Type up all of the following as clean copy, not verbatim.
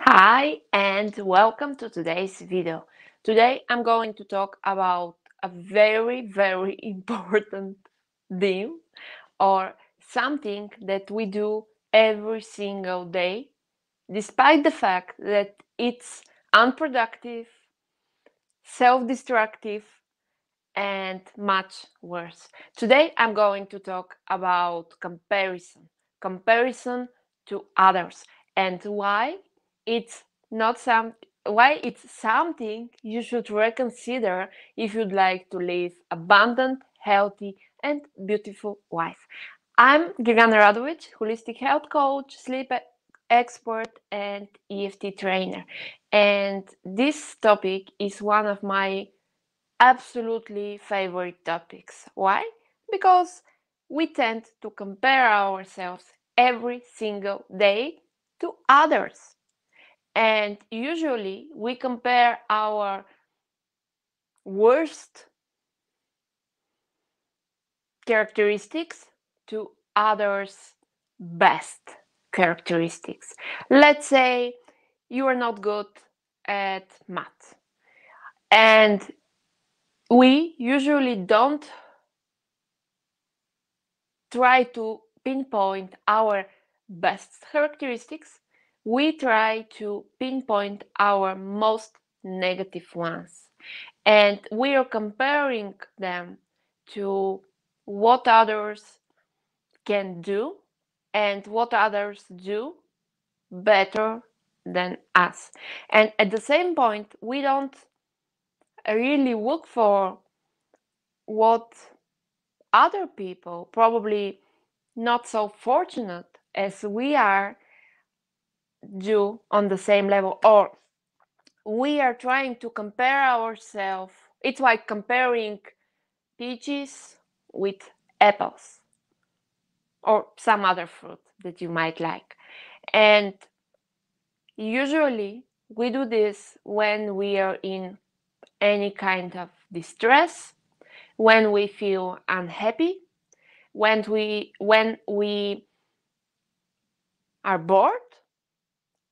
Hi and welcome to today's video. Today I'm going to talk about a very important theme or something that we do every single day, despite the fact that it's unproductive, self-destructive, and much worse. Today I'm going to talk about comparison to others, and it's not some why it's something you should reconsider if you'd like to live abundant, healthy, and beautiful life. I'm Gergana Radovich, holistic health coach, expert, and EFT trainer. And this topic is one of my absolutely favorite topics. Why? Because we tend to compare ourselves every single day to others. And usually we compare our worst characteristics to others' best characteristics. Let's say you are not good at math, and we usually don't try to pinpoint our best characteristics, we try to pinpoint our most negative ones. And we are comparing them to what others can do and what others do better than us. And at the same point, we don't really look for what other people, probably not so fortunate as we are, do on the same level, or we are trying to compare ourselves. It's like comparing peaches with apples or some other fruit that you might like. And usually we do this when we are in any kind of distress, when we feel unhappy, when we are bored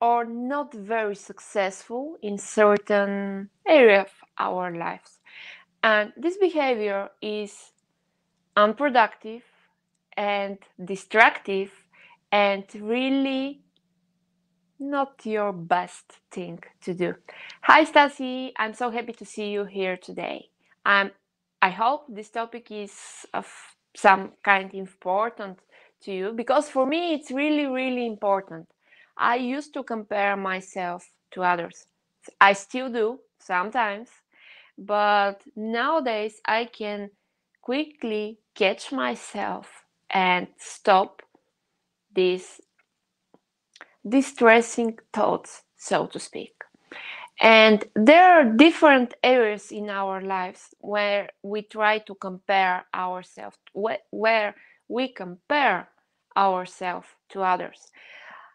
or not very successful in certain area of our lives. And this behavior is unproductive and destructive and really not your best thing to do. Hi Stasi, I'm so happy to see you here today. I hope this topic is of some kind important to you, because for me it's really important. I used to compare myself to others. I still do sometimes, but nowadays I can quickly catch myself and stop these distressing thoughts, so to speak. And there are different areas in our lives where we try to compare ourselves, where we compare ourselves to others.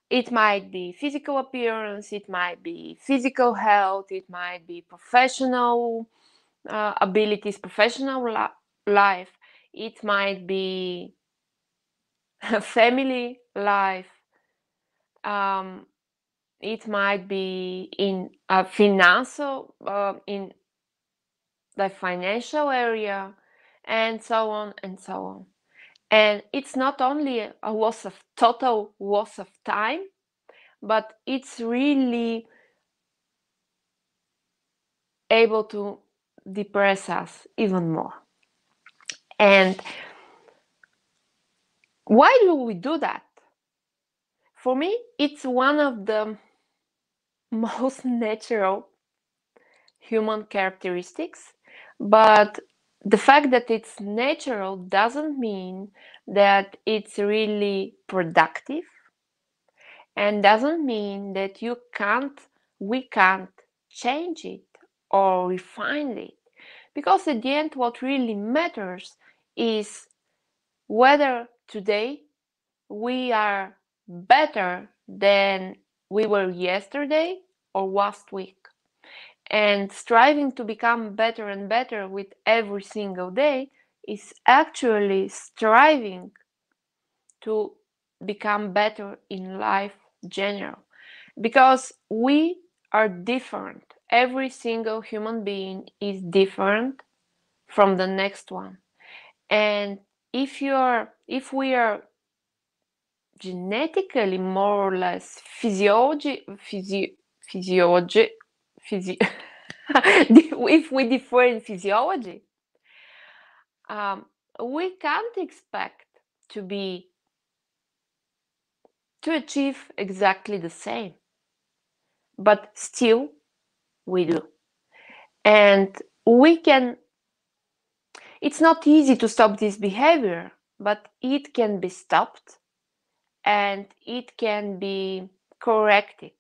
It might be physical appearance, it might be physical health, it might be professional abilities, professional life, it might be family life, um, it might be in in the financial area, and so on and so on. And it's not only a total loss of time, but it's really able to depress us even more. And why do we do that? For me, it's one of the most natural human characteristics, but the fact that it's natural doesn't mean that it's really productive, and doesn't mean that we can't change it or refine it. Because at the end, what really matters is whether today we are better than we were yesterday or last week. And striving to become better and better with every single day is actually striving to become better in life general. because we are different. Every single human being is different from the next one. And if we are genetically more or less if we differ in physiology, um, we can't expect to be to achieve exactly the same, but still we do. And we can, it's not easy to stop this behavior, but it can be stopped and it can be corrected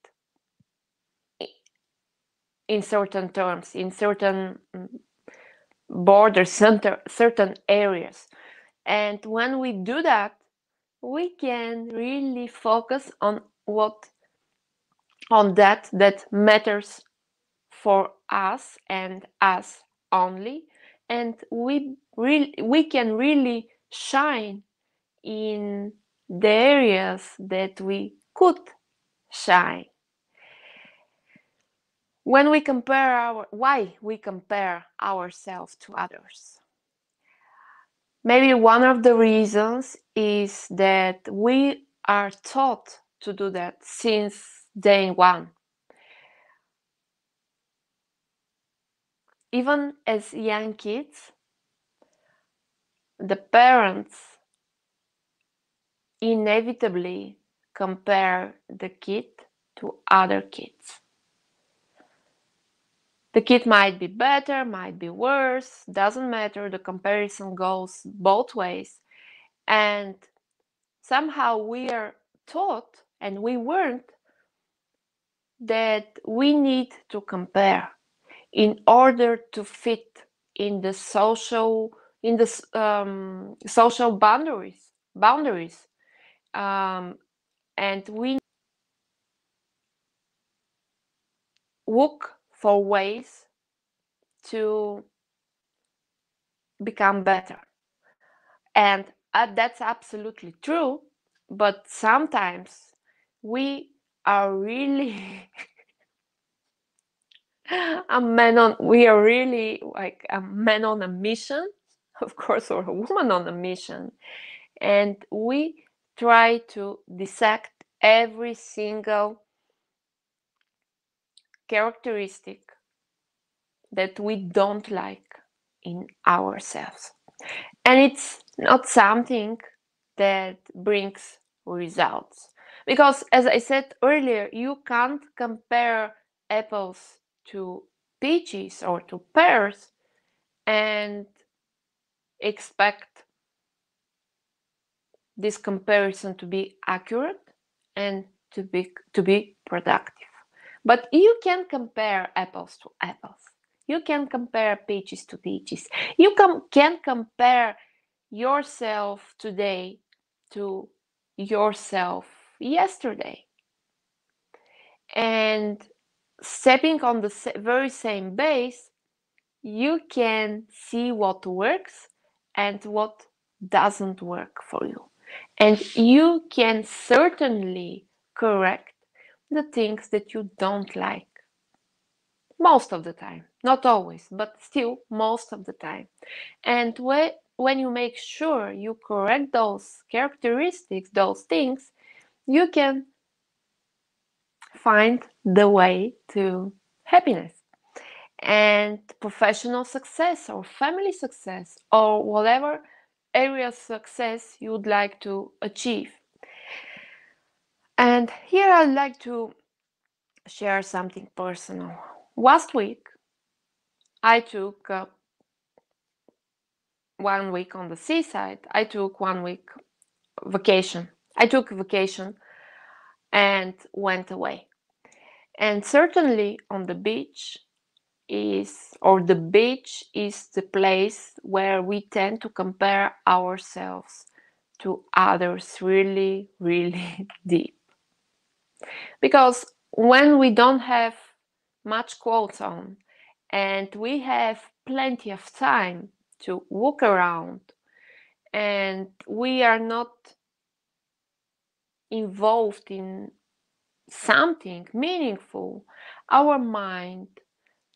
in certain terms, in certain borders, certain areas. And when we do that, we can really focus on that matters for us and us only, and we can really shine in the areas that we could shine. When we compare why we compare ourselves to others, maybe one of the reasons is that we are taught to do that since day one. Even as young kids, the parents inevitably compare the kid to other kids. The kid might be better, might be worse, doesn't matter. The comparison goes both ways. And somehow we are taught, and we weren't, that we need to compare in order to fit in the social boundaries, and we look for ways to become better. And that's absolutely true, but sometimes we are really we are really like a man on a mission, of course, or a woman on a mission, and we try to dissect every single characteristic that we don't like in ourselves. And it's not something that brings results. Because, as I said earlier, you can't compare apples to peaches or to pears and expect this comparison to be accurate and to be productive. But you can compare apples to apples. You can compare peaches to peaches. You can compare yourself today to yourself yesterday. And stepping on the very same base, you can see what works and what doesn't work for you. And you can certainly correct the things that you don't like. Most of the time. Not always, but still most of the time. And when you make sure you correct those characteristics, those things, you can find the way to happiness and professional success or family success or whatever area of success you would like to achieve. And here I'd like to share something personal. Last week, I took 1 week on the seaside. I took 1 week vacation. I took a vacation and went away. And certainly on the beach the beach is the place where we tend to compare ourselves to others really, really deep. Because when we don't have much clothes on and we have plenty of time to walk around and we are not involved in something meaningful, our mind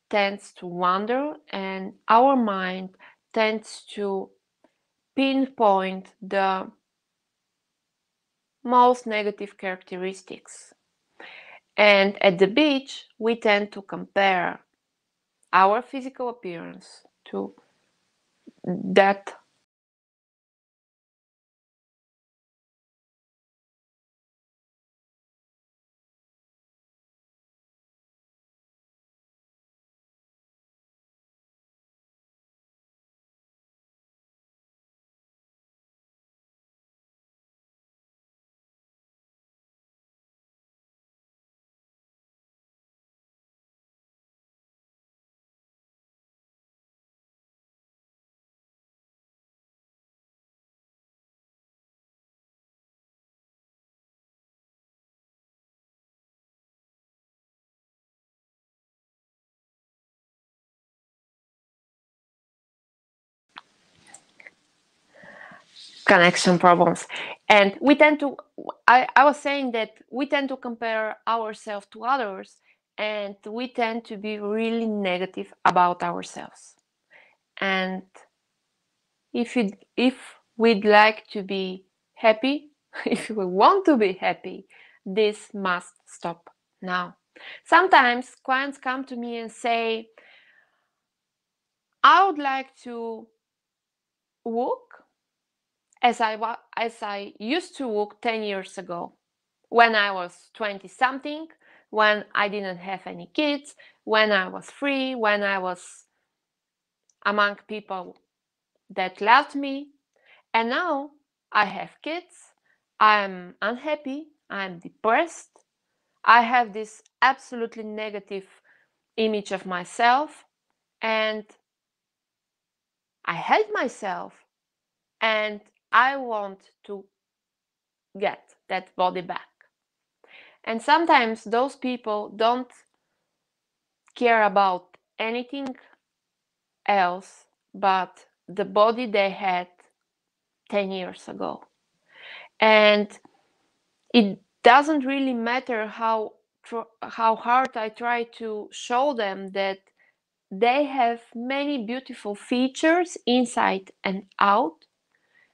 tends to wander and our mind tends to pinpoint the most negative characteristics. And at the beach, we tend to compare our physical appearance to that. Connection problems. And we tend to, I was saying that we tend to compare ourselves to others and we tend to be really negative about ourselves. And if we'd like to be happy, if we want to be happy, this must stop now. Sometimes clients come to me and say, I would like to walk as I used to walk 10 years ago, when I was 20 something, when I didn't have any kids, when I was free, when I was among people that loved me. And now I have kids, I'm unhappy, I'm depressed, I have this absolutely negative image of myself, and I hate myself, and I want to get that body back. And sometimes those people don't care about anything else but the body they had 10 years ago. And it doesn't really matter how hard I try to show them that they have many beautiful features inside and out.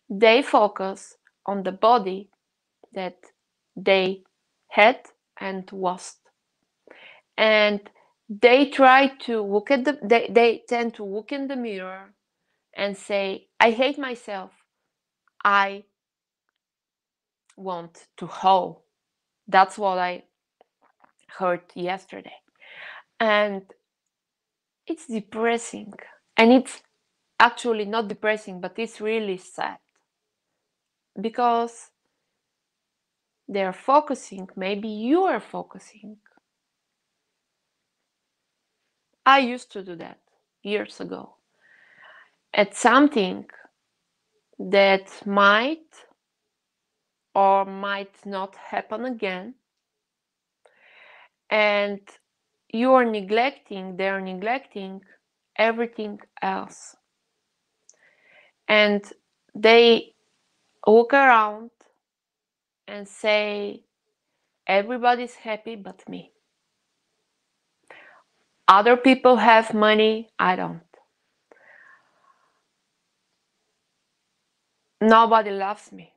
They focus on the body that they had and lost. And they try to look at they tend to look in the mirror and say, I hate myself, I want to hoe. That's what I heard yesterday. And it's depressing. And it's actually not depressing, but it's really sad. Because they're focusing, maybe you are focusing. I used to do that years ago. At something that might or might not happen again. And they're neglecting everything else. And they look around and say, everybody's happy but me. Other people have money, I don't. Nobody loves me.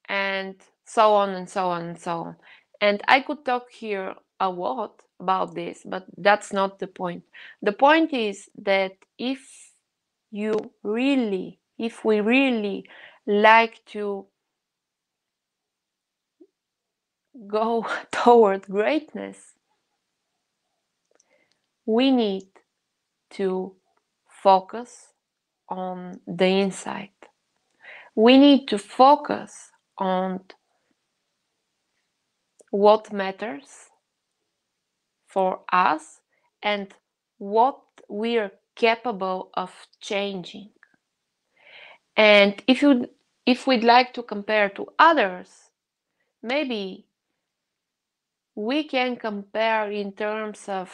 And so on and so on and so on. And I could talk here a lot about this, but that's not the point. The point is that if we really like to go toward greatness, we need to focus on the inside. We need to focus on what matters for us and what we are capable of changing. And if we'd like to compare to others, maybe we can compare in terms of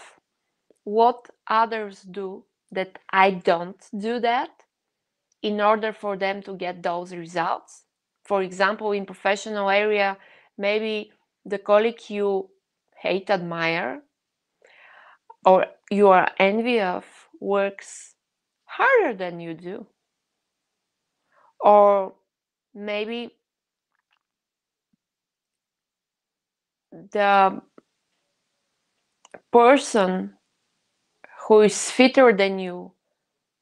what others do that I don't do that in order for them to get those results. For example, in professional area, maybe the colleague you hate, admire, or you are envy of works harder than you do. Or maybe the person who is fitter than you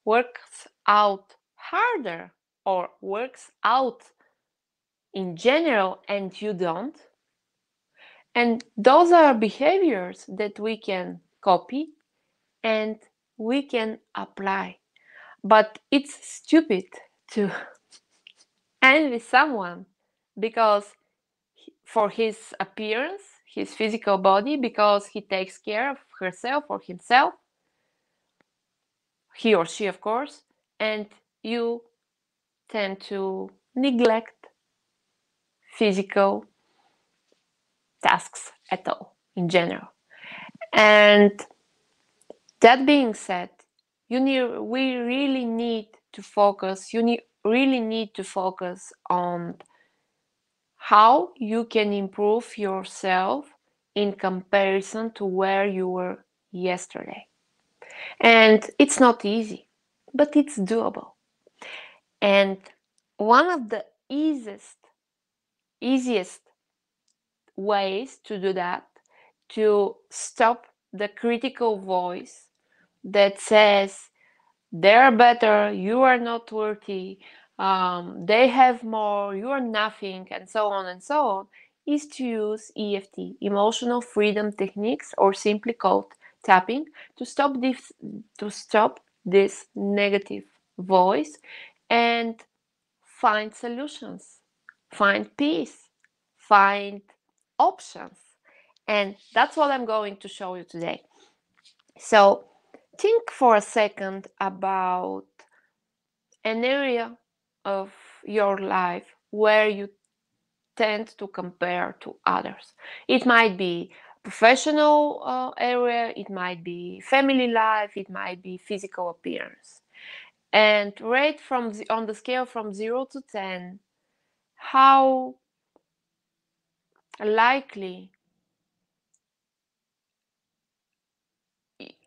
works out harder or works out in general and you don't. And those are behaviors that we can copy and we can apply. But it's stupid to envy someone because for his appearance, his physical body, because he takes care of herself or himself, he or she, of course, and you tend to neglect physical tasks at all in general. And that being said, we really need to focus. Really need to focus on how you can improve yourself in comparison to where you were yesterday. And it's not easy, but it's doable. And one of the easiest ways to do that, to stop the critical voice that says they're better, you are not worthy, they have more, you are nothing, and so on and so on, is to use EFT, emotional freedom techniques, or simply called tapping, to stop this negative voice and find solutions, find peace, find options. And that's what I'm going to show you today. So think for a second about an area of your life where you tend to compare to others. It might be professional area, it might be family life, it might be physical appearance. And rate on the scale from 0 to 10 how likely,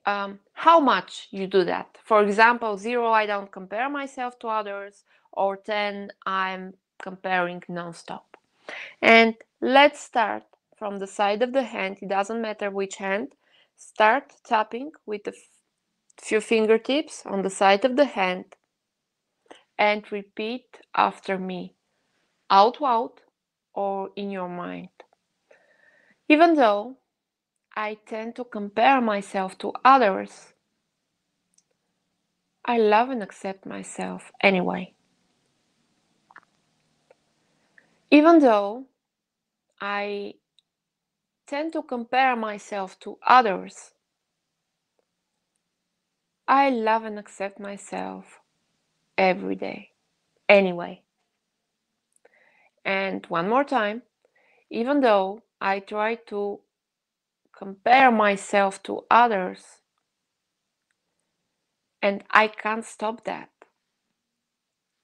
how much you do that. For example, 0, I don't compare myself to others, or 10, I'm comparing non-stop. And let's start from the side of the hand. It doesn't matter which hand. Start tapping with a few fingertips on the side of the hand and repeat after me, out loud or in your mind. Even though I tend to compare myself to others, I love and accept myself anyway. Even though I tend to compare myself to others, I love and accept myself every day anyway. And one more time, even though I try to compare myself to others and I can't stop that,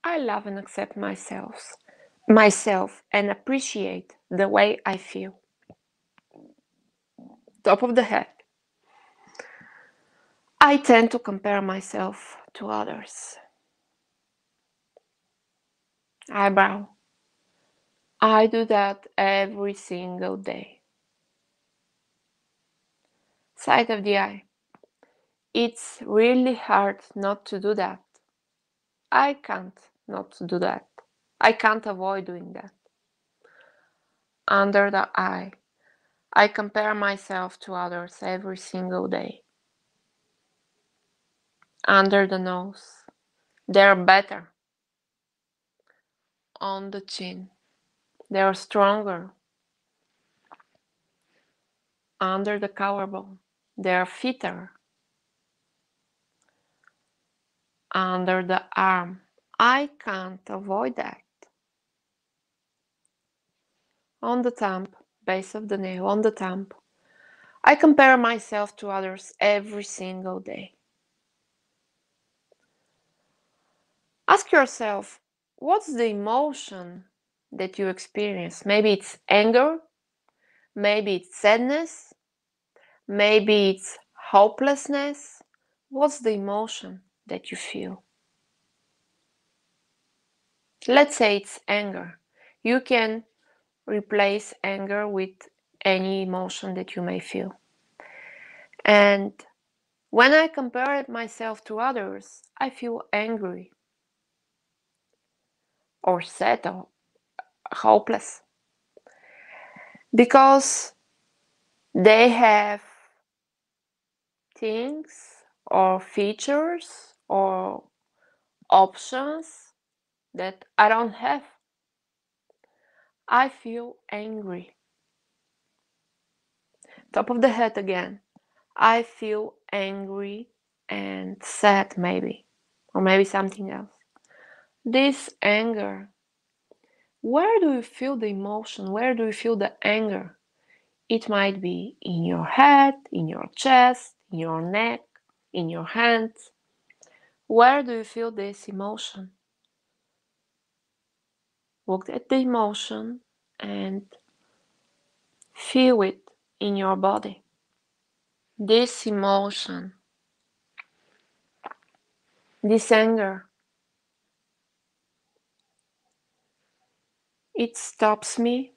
I love and accept myself and appreciate the way I feel. Top of the head. I tend to compare myself to others. Eyebrow. I do that every single day. Side of the eye. It's really hard not to do that. I can't not do that. I can't avoid doing that. Under the eye. I compare myself to others every single day. Under the nose. They're better. On the chin. They're stronger. Under the collarbone. They're fitter. Under the arm. I can't avoid that. On the thumb, base of the nail, on the thumb. I compare myself to others every single day. Ask yourself, what's the emotion that you experience? Maybe it's anger, Maybe it's sadness. Maybe it's hopelessness. What's the emotion that you feel? Let's say it's anger. You can replace anger with any emotion that you may feel. And when I compare myself to others, I feel angry or sad or hopeless because they have things or features or options that I don't have. I feel angry. Top of the head again. I feel angry and sad, maybe, or maybe something else. This anger, where do you feel the emotion? Where do you feel the anger? It might be in your head, in your chest, in your neck, in your hands. Where do you feel this emotion? Look at the emotion and feel it in your body. This emotion, this anger, it stops me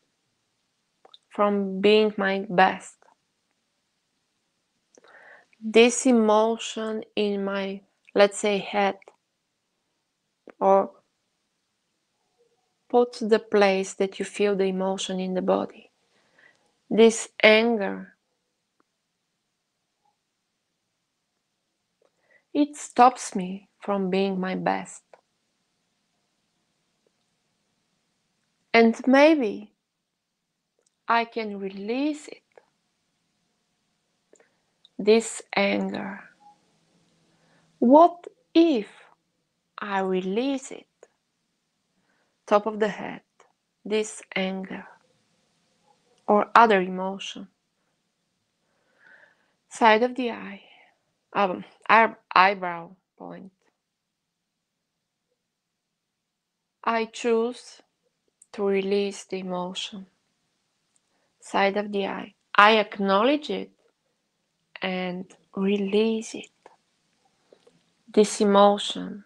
from being my best. This emotion in my, let's say, head, or put the place that you feel the emotion in the body. This anger, it stops me from being my best. And maybe I can release it, this anger. What if I release it? Top of the head, this anger or other emotion. Side of the eye, eyebrow point. I choose to release the emotion. Side of the eye. I acknowledge it and release it. This emotion,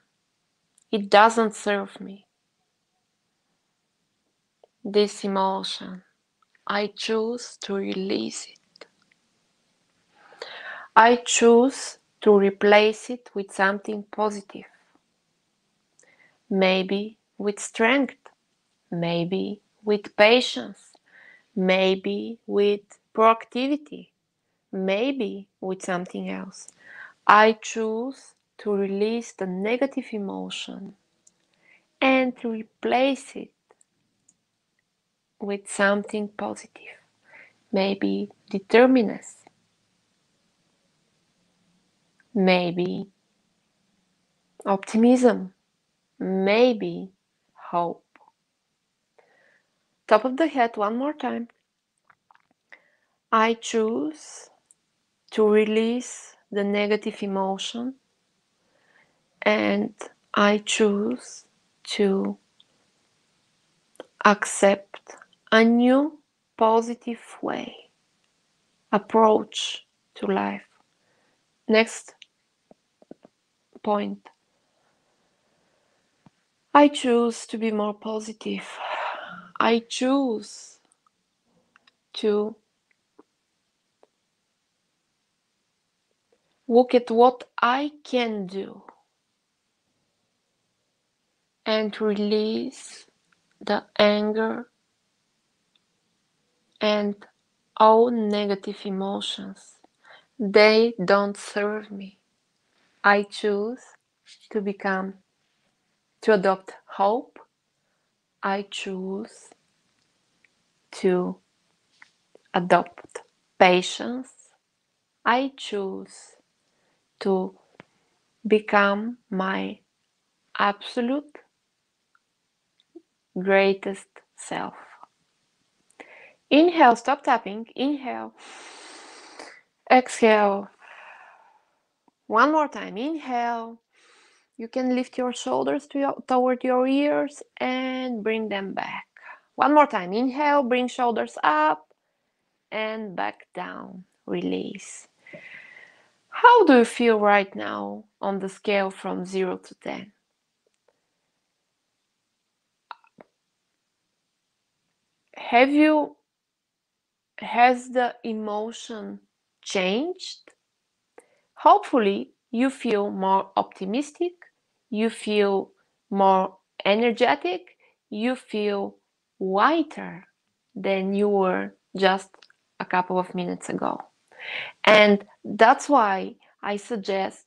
it doesn't serve me. This emotion, I choose to release it. I choose to replace it with something positive. Maybe with strength, maybe with patience, maybe with proactivity, maybe with something else. I choose to release the negative emotion and to replace it with something positive. Maybe determinedness, maybe optimism, maybe hope. Top of the head, one more time. I choose to release the negative emotion and I choose to accept a new positive way, approach to life. Next point. I choose to be more positive. I choose to look at what I can do and release the anger and all negative emotions. They don't serve me. I choose to adopt hope. I choose to adopt patience. I choose to become my absolute greatest self. Inhale, stop tapping. Inhale. Exhale. One more time. Inhale. You can lift your shoulders toward your ears and bring them back. One more time. Inhale, bring shoulders up. and back down. Release. How do you feel right now on the scale from 0 to 10? Have you Has the emotion changed? Hopefully, you feel more optimistic, you feel more energetic, you feel lighter than you were just a couple of minutes ago. And that's why I suggest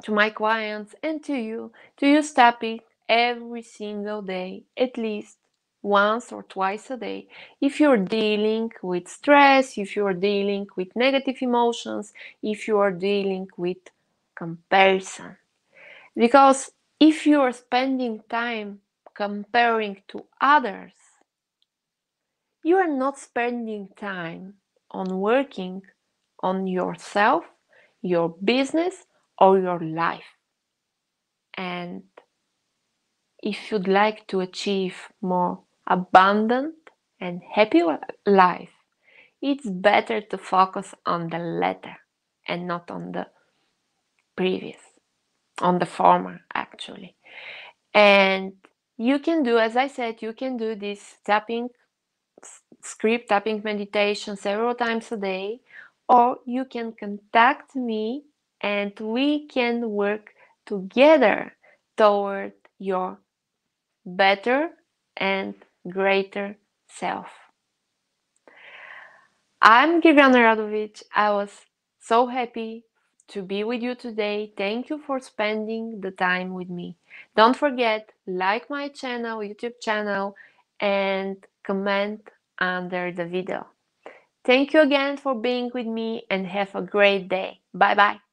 to my clients and to you to use tapping every single day, at least once or twice a day. If you're dealing with stress, if you're dealing with negative emotions, if you are dealing with comparison. Because if you are spending time comparing to others, you are not spending time on working on yourself, your business, or your life. And if you'd like to achieve more abundant and happy life, it's better to focus on the latter and not on the previous, on the former actually. And you can do, as I said, you can do this tapping script, tapping meditation several times a day, or you can contact me and we can work together toward your better and greater self. I'm Gergana Radovich. I was so happy to be with you today. Thank you for spending the time with me. Don't forget, like my channel, YouTube channel, and comment under the video. Thank you again for being with me and have a great day. Bye bye.